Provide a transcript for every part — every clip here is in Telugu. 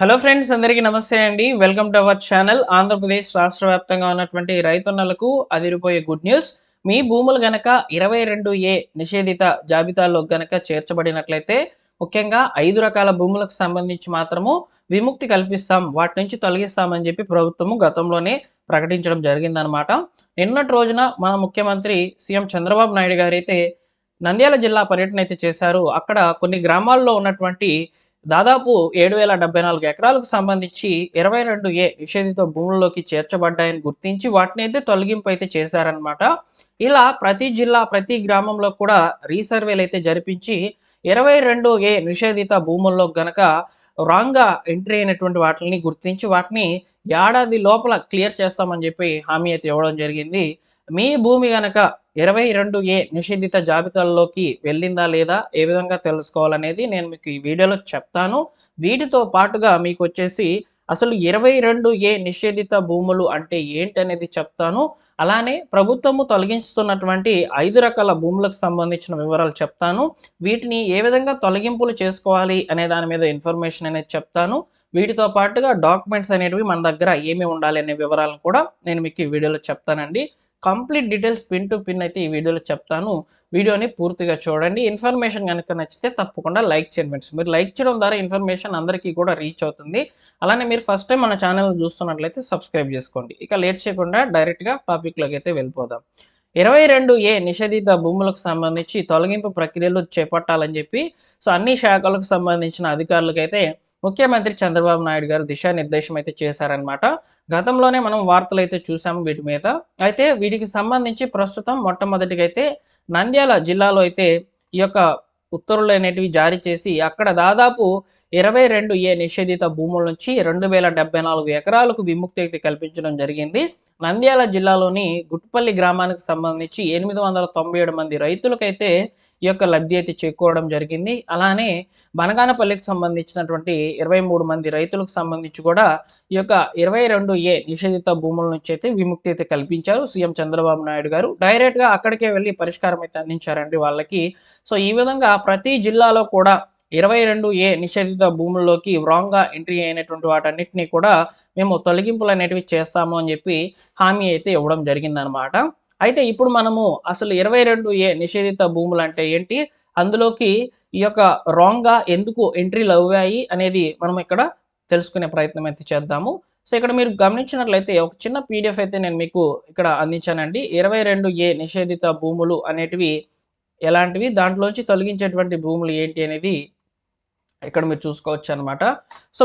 హలో ఫ్రెండ్స్, అందరికీ నమస్తే అండి. Welcome to our channel. Andhra Pradesh రాష్ట్ర వ్యాప్తంగా ఉన్నటువంటి రైతన్నలకు అదిరిపోయే గుడ్ న్యూస్. మీ భూములు గనక 22A నిషేధిత జాబితాలో గనక చేర్చబడినట్లయితే ముఖ్యంగా 5 రకాల భూములకు సంబంధించి మాత్రము విముక్తి కల్పిస్తాం, వాటి నుంచి తొలగిస్తామని చెప్పి ప్రభుత్వము గతంలోనే ప్రకటించడం జరిగిందనమాట. నిన్నటి రోజున మన ముఖ్యమంత్రి సీఎం చంద్రబాబు నాయుడు గారైతే నంద్యాల జిల్లా పర్యటన అయితే చేశారు. అక్కడ కొన్ని గ్రామాల్లో ఉన్నటువంటి దాదాపు 7,074 ఎకరాలకు సంబంధించి 22A నిషేధిత భూముల్లోకి చేర్చబడ్డాయని గుర్తించి వాటిని అయితే తొలగింపు అయితే చేశారనమాట. ఇలా ప్రతి జిల్లా ప్రతి గ్రామంలో కూడా రీసర్వేలు అయితే జరిపించి 22A నిషేధిత భూముల్లో గనక రాంగ్గా ఎంట్రీ అయినటువంటి వాటిని గుర్తించి వాటిని ఏడాది లోపల క్లియర్ చేస్తామని చెప్పి హామీ అయితే ఇవ్వడం జరిగింది. మీ భూమి గనక 22A నిషేధిత జాబితాల్లోకి వెళ్ళిందా లేదా, ఏ విధంగా తెలుసుకోవాలనేది నేను మీకు ఈ వీడియోలో చెప్తాను. వీటితో పాటుగా మీకు వచ్చేసి అసలు 22A నిషేధిత భూములు అంటే ఏంటనేది చెప్తాను. అలానే ప్రభుత్వము తొలగిస్తున్నటువంటి 5 రకాల భూములకు సంబంధించిన వివరాలు చెప్తాను. వీటిని ఏ విధంగా తొలగింపులు చేసుకోవాలి అనే దాని మీద ఇన్ఫర్మేషన్ అనేది చెప్తాను. వీటితో పాటుగా డాక్యుమెంట్స్ అనేటివి మన దగ్గర ఏమి ఉండాలి అనే వివరాలను కూడా నేను మీకు ఈ వీడియోలో చెప్తానండి. Complete details pin to pin అయితే ఈ వీడియోలో చెప్తాను. వీడియోని పూర్తిగా చూడండి. ఇన్ఫర్మేషన్ కనుక నచ్చితే తప్పకుండా లైక్ చేయండి ఫ్రెండ్స్. మీరు లైక్ చేయడం ద్వారా ఇన్ఫర్మేషన్ అందరికీ కూడా రీచ్ అవుతుంది. అలానే మీరు ఫస్ట్ టైం మన ఛానల్ చూస్తున్నట్లయితే సబ్స్క్రైబ్ చేసుకోండి. ఇక లేట్ చేయకుండా డైరెక్ట్గా టాపిక్లోకి అయితే వెళ్ళిపోదాం. 22A నిషేధిత భూములకు సంబంధించి తొలగింపు ప్రక్రియలు చేపట్టాలని చెప్పి అన్ని శాఖలకు సంబంధించిన అధికారులకైతే ముఖ్యమంత్రి చంద్రబాబు నాయుడు గారు దిశానిర్దేశం అయితే చేశారనమాట. గతంలోనే మనం వార్తలు అయితే చూసాము వీటి మీద. అయితే వీటికి సంబంధించి ప్రస్తుతం మొట్టమొదటిగా అయితే నంద్యాల జిల్లాలో అయితే ఈ యొక్క ఉత్తర్వులు అనేటివి జారీ చేసి అక్కడ దాదాపు 22A నిషేధిత భూముల నుంచి 2,074 ఎకరాలకు విముక్తి అయితే కల్పించడం జరిగింది. నంద్యాల జిల్లాలోని గుట్టుపల్లి గ్రామానికి సంబంధించి 897 మంది రైతులకైతే ఈ యొక్క లబ్ధి అయితే చేకూరడం జరిగింది. అలానే బనగానపల్లికి సంబంధించినటువంటి 23 మంది రైతులకు సంబంధించి కూడా ఈ యొక్క 22A నిషేధిత భూముల నుంచి అయితే విముక్తి అయితే కల్పించారు సీఎం చంద్రబాబు నాయుడు గారు. డైరెక్ట్గా అక్కడికే వెళ్ళి పరిష్కారం అయితే అందించారండి వాళ్ళకి. ఈ విధంగా ప్రతి జిల్లాలో కూడా 22A నిషేధిత భూముల్లోకి రాంగ్గా ఎంట్రీ అయినటువంటి వాటన్నిటినీ కూడా మేము తొలగింపులు అనేటివి చేస్తాము అని చెప్పి హామీ అయితే ఇవ్వడం జరిగిందనమాట. అయితే ఇప్పుడు మనము అసలు 22A నిషేధిత భూములు అంటే ఏంటి, అందులోకి ఈ యొక్క రాంగ్గా ఎందుకు ఎంట్రీలు అవ్వాయి అనేది మనం ఇక్కడ తెలుసుకునే ప్రయత్నం అయితే చేద్దాము. ఇక్కడ మీరు గమనించినట్లయితే ఒక చిన్న పీడిఎఫ్ అయితే నేను మీకు ఇక్కడ అందించానండి. 22A నిషేధిత భూములు అనేటివి ఎలాంటివి, దాంట్లోంచి తొలగించేటువంటి భూములు ఏంటి అనేది ఇక్కడ మీరు చూసుకోవచ్చు అనమాట.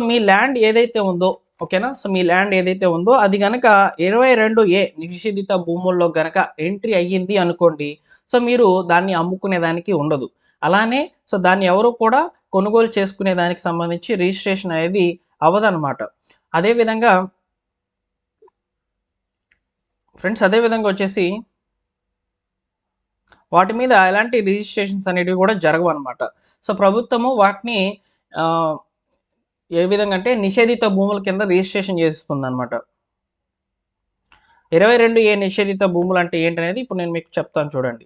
మీ ల్యాండ్ ఏదైతే ఉందో, ఓకేనా, మీ ల్యాండ్ ఏదైతే ఉందో అది కనుక 22A నిషేధిత భూముల్లో గనక ఎంట్రీ అయ్యింది అనుకోండి, మీరు దాన్ని అమ్ముకునేదానికి ఉండదు. అలానే దాన్ని ఎవరు కూడా కొనుగోలు చేసుకునే దానికి సంబంధించి రిజిస్ట్రేషన్ అనేది అవ్వదన్నమాట. అదేవిధంగా ఫ్రెండ్స్, అదేవిధంగా వచ్చేసి వాటి మీద ఎలాంటి రిజిస్ట్రేషన్స్ అనేటివి కూడా జరగవు అనమాట. ప్రభుత్వము వాటిని ఏ విధంగా అంటే నిషేధిత భూముల కింద రిజిస్ట్రేషన్ చేస్తుంది అనమాట. 22A నిషేధిత భూములు అంటే ఏంటనేది ఇప్పుడు నేను మీకు చెప్తాను చూడండి.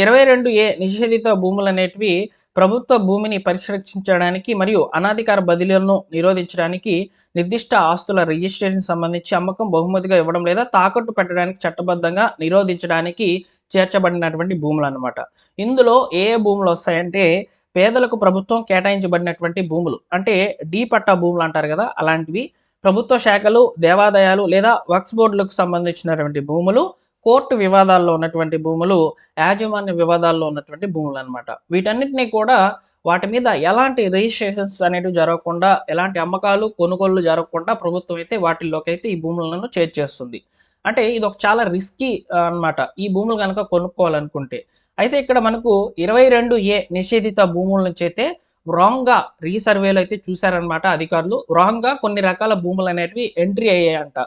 22A నిషేధిత భూములు అనేటివి ప్రభుత్వ భూమిని పరిరక్షించడానికి మరియు అనాధికార బదిలీలను నిరోధించడానికి, నిర్దిష్ట ఆస్తుల రిజిస్ట్రేషన్ సంబంధించి అమ్మకం బహుమతిగా ఇవ్వడం లేదా తాకట్టు పెట్టడానికి చట్టబద్ధంగా నిరోధించడానికి చేర్చబడినటువంటి భూములు అన్నమాట. ఇందులో ఏ భూములు వస్తాయంటే పేదలకు ప్రభుత్వం కేటాయించబడినటువంటి భూములు, అంటే డీ పట్టా భూములు అంటారు కదా, అలాంటివి, ప్రభుత్వ శాఖలు, దేవాదాయాలు లేదా వక్ఫ్ బోర్డులకు సంబంధించినటువంటి భూములు, కోర్టు వివాదాల్లో ఉన్నటువంటి భూములు, యాజమాన్య వివాదాల్లో ఉన్నటువంటి భూములు అనమాట. వీటన్నిటినీ కూడా వాటి మీద ఎలాంటి రిజిస్ట్రేషన్స్ అనేవి జరగకుండా, ఎలాంటి అమ్మకాలు కొనుగోళ్లు జరగకుండా ప్రభుత్వం అయితే వాటిల్లోకి అయితే ఈ భూములను చేర్చేస్తుంది. అంటే ఇది ఒక చాలా రిస్కీ అనమాట ఈ భూములు కనుక కొనుక్కోవాలనుకుంటే. అయితే ఇక్కడ మనకు 22A నిషేధిత భూముల నుంచి అయితే రాంగ్గా రీసర్వేలు అయితే చూశారనమాట అధికారులు. రాంగ్గా కొన్ని రకాల భూములు అనేటివి ఎంట్రీ అయ్యాయంట.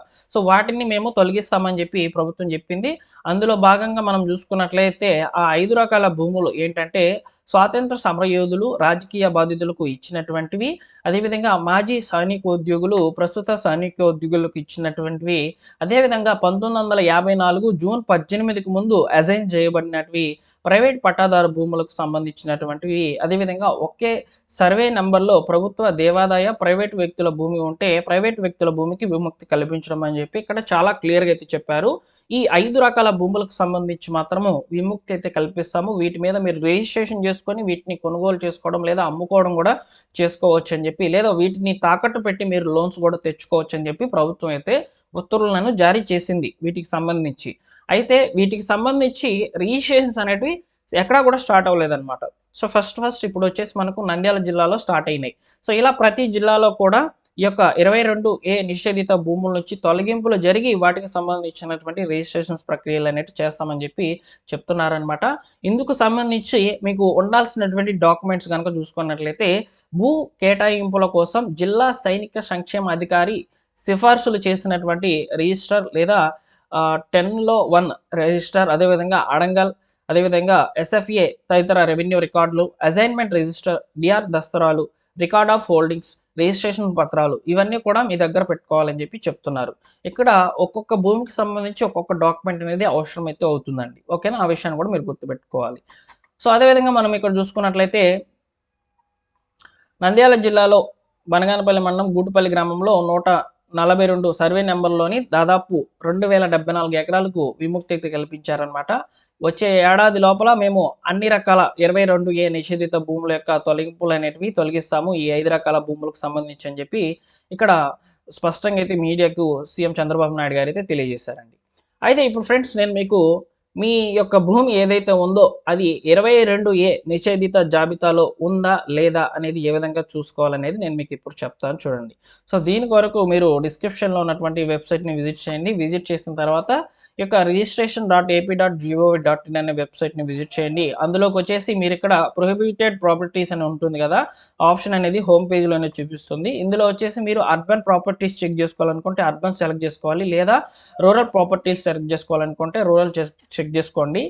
వాటిని మేము తొలగిస్తామని చెప్పి ప్రభుత్వం చెప్పింది. అందులో భాగంగా మనం చూసుకున్నట్లయితే ఆ 5 రకాల భూములు ఏంటంటే స్వాతంత్ర సమరయోధులు, రాజకీయ బాధితులకు ఇచ్చినటువంటివి, అదేవిధంగా మాజీ సైనికోద్యోగులు, ప్రస్తుత సైనికోద్యోగులకు ఇచ్చినటువంటివి, అదేవిధంగా 1954 జూన్ 18కి ముందు అజైన్ చేయబడినటివి, ప్రైవేట్ పట్టాదారు భూములకు సంబంధించినటువంటివి, అదేవిధంగా ఒకే సర్వే నంబర్‌లో ప్రభుత్వ, దేవాదాయ, ప్రైవేట్ వ్యక్తుల భూమి ఉంటే ప్రైవేట్ వ్యక్తుల భూమికి విముక్తి కల్పించడం అని చెప్పి ఇక్కడ చాలా క్లియర్‌గా అయితే చెప్పారు. ఈ 5 రకాల భూములకు సంబంధించి మాత్రము విముక్తి అయితే కల్పిస్తాము. వీటి మీద మీరు రిజిస్ట్రేషన్ చేసుకొని వీటిని కొనుగోలు చేసుకోవడం లేదా అమ్ముకోవడం కూడా చేసుకోవచ్చని చెప్పి, లేదా వీటిని తాకట్టు పెట్టి మీరు లోన్స్ కూడా తెచ్చుకోవచ్చని చెప్పి ప్రభుత్వం అయితే ఉత్తర్వులను జారీ చేసింది వీటికి సంబంధించి. అయితే వీటికి సంబంధించి రిజిస్ట్రేషన్స్ అనేటివి ఎక్కడా కూడా స్టార్ట్ అవ్వలేదన్నమాట. సో ఫస్ట్ ఇప్పుడు వచ్చేసి మనకు నంద్యాల జిల్లాలో స్టార్ట్ అయినాయి. సో ఇలా ప్రతి జిల్లాలో కూడా ఈ యొక్క 22A నిషేధిత భూముల నుంచి తొలగింపులు జరిగి వాటికి సంబంధించినటువంటి రిజిస్ట్రేషన్స్ ప్రక్రియలు అనేవి చేస్తామని చెప్పి చెప్తున్నారనమాట. ఇందుకు సంబంధించి మీకు ఉండాల్సినటువంటి డాక్యుమెంట్స్ కనుక చూసుకున్నట్లయితే, భూ కేటాయింపుల కోసం జిల్లా సైనిక సంక్షేమ అధికారి సిఫార్సులు చేసినటువంటి రిజిస్టర్ లేదా 10లో 1 రిజిస్టర్, అదేవిధంగా అడంగల్, అదేవిధంగా ఎస్ఎఫ్ఏ తదితర రెవెన్యూ రికార్డులు, అసైన్మెంట్ రిజిస్టర్, డిఆర్ దస్తరాలు, రికార్డ్ ఆఫ్ హోల్డింగ్స్, రిజిస్ట్రేషన్ పత్రాలు ఇవన్నీ కూడా మీ దగ్గర పెట్టుకోవాలని చెప్పి చెప్తున్నారు. ఇక్కడ ఒక్కొక్క భూమికి సంబంధించి ఒక్కొక్క డాక్యుమెంట్ అనేది అవసరం అయితే అవుతుందండి. ఓకేనా? ఆ విషయాన్ని కూడా మీరు గుర్తుపెట్టుకోవాలి. సో అదేవిధంగా మనం ఇక్కడ చూసుకున్నట్లయితే నంద్యాల జిల్లాలో బనగానపల్లి మండలం గూటుపల్లి గ్రామంలో 142 సర్వే నెంబర్లోని దాదాపు 2074 ఎకరాలకు విముక్తి అయితే కల్పించారనమాట. వచ్చే ఏడాది లోపల మేము అన్ని రకాల 22A నిషేధిత భూముల యొక్క తొలగింపులు అనేటివి తొలగిస్తాము ఈ 5 రకాల భూములకు సంబంధించి అని చెప్పి ఇక్కడ స్పష్టంగా అయితే మీడియాకు సీఎం చంద్రబాబు నాయుడు గారు అయితే తెలియజేశారండి. అయితే ఇప్పుడు ఫ్రెండ్స్ నేను మీకు మీ యొక్క భూమి ఏదైతే ఉందో అది 22A నిషేధిత జాబితాలో ఉందా లేదా అనేది ఏ విధంగా చూసుకోవాలనేది నేను మీకు ఇప్పుడు చెప్తాను చూడండి. సో దీని కొరకు మీరు డిస్క్రిప్షన్లో ఉన్నటువంటి వెబ్సైట్ని విజిట్ చేయండి. విజిట్ చేసిన తర్వాత ఈ యొక్క registration.ap.gov.in అనే వెబ్సైట్ని విజిట్ చేయండి. అందులోకి వచ్చేసి మీరు ఇక్కడ ప్రొహిబిటెడ్ ప్రాపర్టీస్ అని ఉంటుంది కదా, ఆప్షన్ అనేది హోమ్ పేజ్లోనే చూపిస్తుంది. ఇందులో వచ్చేసి మీరు అర్బన్ ప్రాపర్టీస్ చెక్ చేసుకోవాలనుకుంటే అర్బన్ సెలెక్ట్ చేసుకోవాలి, లేదా రూరల్ ప్రాపర్టీస్ సెలెక్ట్ చేసుకోవాలనుకుంటే రూరల్ చెక్ చేసుకోండి.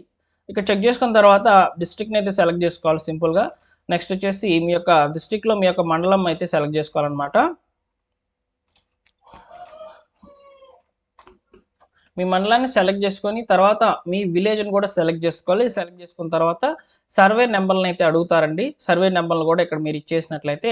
ఇక్కడ చెక్ చేసుకున్న తర్వాత డిస్ట్రిక్ట్ని అయితే సెలెక్ట్ చేసుకోవాలి సింపుల్గా. నెక్స్ట్ వచ్చేసి మీ యొక్క డిస్ట్రిక్ట్లో మీ యొక్క మండలం అయితే సెలెక్ట్ చేసుకోవాలన్నమాట. మీ మండలాన్ని సెలెక్ట్ చేసుకొని తర్వాత మీ విలేజ్ని కూడా సెలెక్ట్ చేసుకోవాలి. సెలెక్ట్ చేసుకున్న తర్వాత సర్వే నెంబర్లను అయితే అడుగుతారండి. సర్వే నెంబర్లు కూడా ఇక్కడ మీరు ఇచ్చేసినట్లయితే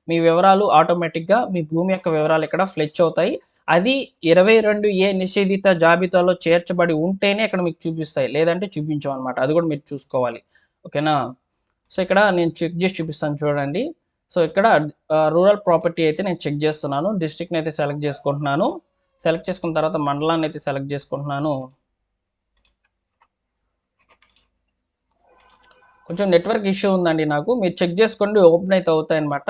మీ వివరాలు ఆటోమేటిక్గా మీ భూమి యొక్క వివరాలు ఇక్కడ ఫ్లెచ్ అవుతాయి. అది 22A నిషేధిత జాబితాలో చేర్చబడి ఉంటేనే ఇక్కడ మీకు చూపిస్తాయి, లేదంటే చూపించమన్నమాట. అది కూడా మీరు చూసుకోవాలి. ఓకేనా? సో ఇక్కడ నేను చెక్ చేసి చూపిస్తాను చూడండి. సో ఇక్కడ రూరల్ ప్రాపర్టీ అయితే నేను చెక్ చేస్తున్నాను. డిస్ట్రిక్ట్ని అయితే సెలెక్ట్ చేసుకుంటున్నాను. సెలెక్ట్ చేసుకున్న తర్వాత మండలాన్ని అయితే సెలెక్ట్ చేసుకుంటున్నాను. కొంచెం నెట్వర్క్ ఇష్యూ ఉందండి నాకు, మీరు చెక్ చేసుకోండి, ఓపెన్ అయితే అవుతాయి అనమాట.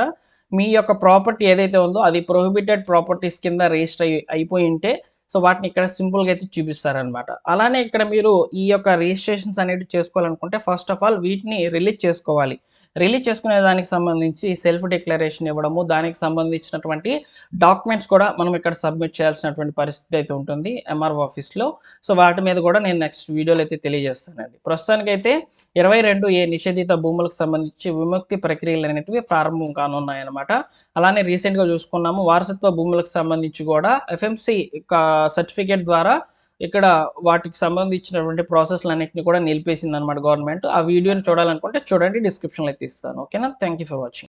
మీ యొక్క ప్రాపర్టీ ఏదైతే ఉందో అది ప్రొహిబిటెడ్ ప్రాపర్టీస్ కింద రిజిస్టర్ అయిపోయి ఉంటే సో వాటిని ఇక్కడ సింపుల్గా అయితే చూపిస్తారనమాట. అలానే ఇక్కడ మీరు ఈ యొక్క రిజిస్ట్రేషన్స్ అనేవి చేసుకోవాలనుకుంటే ఫస్ట్ ఆఫ్ ఆల్ వీటిని రిలీజ్ చేసుకోవాలి. రిలీజ్ చేసుకునే దానికి సంబంధించి సెల్ఫ్ డిక్లరేషన్ ఇవ్వడము, దానికి సంబంధించినటువంటి డాక్యుమెంట్స్ కూడా మనం ఇక్కడ సబ్మిట్ చేయాల్సినటువంటి పరిస్థితి అయితే ఉంటుంది ఎంఆర్ఓ ఆఫీస్లో. సో వాటి మీద కూడా నేను నెక్స్ట్ వీడియోలో అయితే తెలియజేస్తానండి. ప్రస్తుతానికైతే 22A నిషేధిత భూములకు సంబంధించి విముక్తి ప్రక్రియలు అనేటివి ప్రారంభం కానున్నాయన్నమాట. అలానే రీసెంట్గా చూసుకున్నాము వారసత్వ భూములకు సంబంధించి కూడా ఎఫ్ఎంసి సర్టిఫికేట్ ద్వారా ఇక్కడ వాటికి సంబంధించినటువంటి ప్రాసెస్లన్నింటినీ కూడా నిలిపేసింది అనమాట గవర్నమెంట్. ఆ వీడియోని చూడాలనుకుంటే చూడండి, డిస్క్రిప్షన్లో అయితే ఇస్తాను. ఓకేనా? Thank you for watching.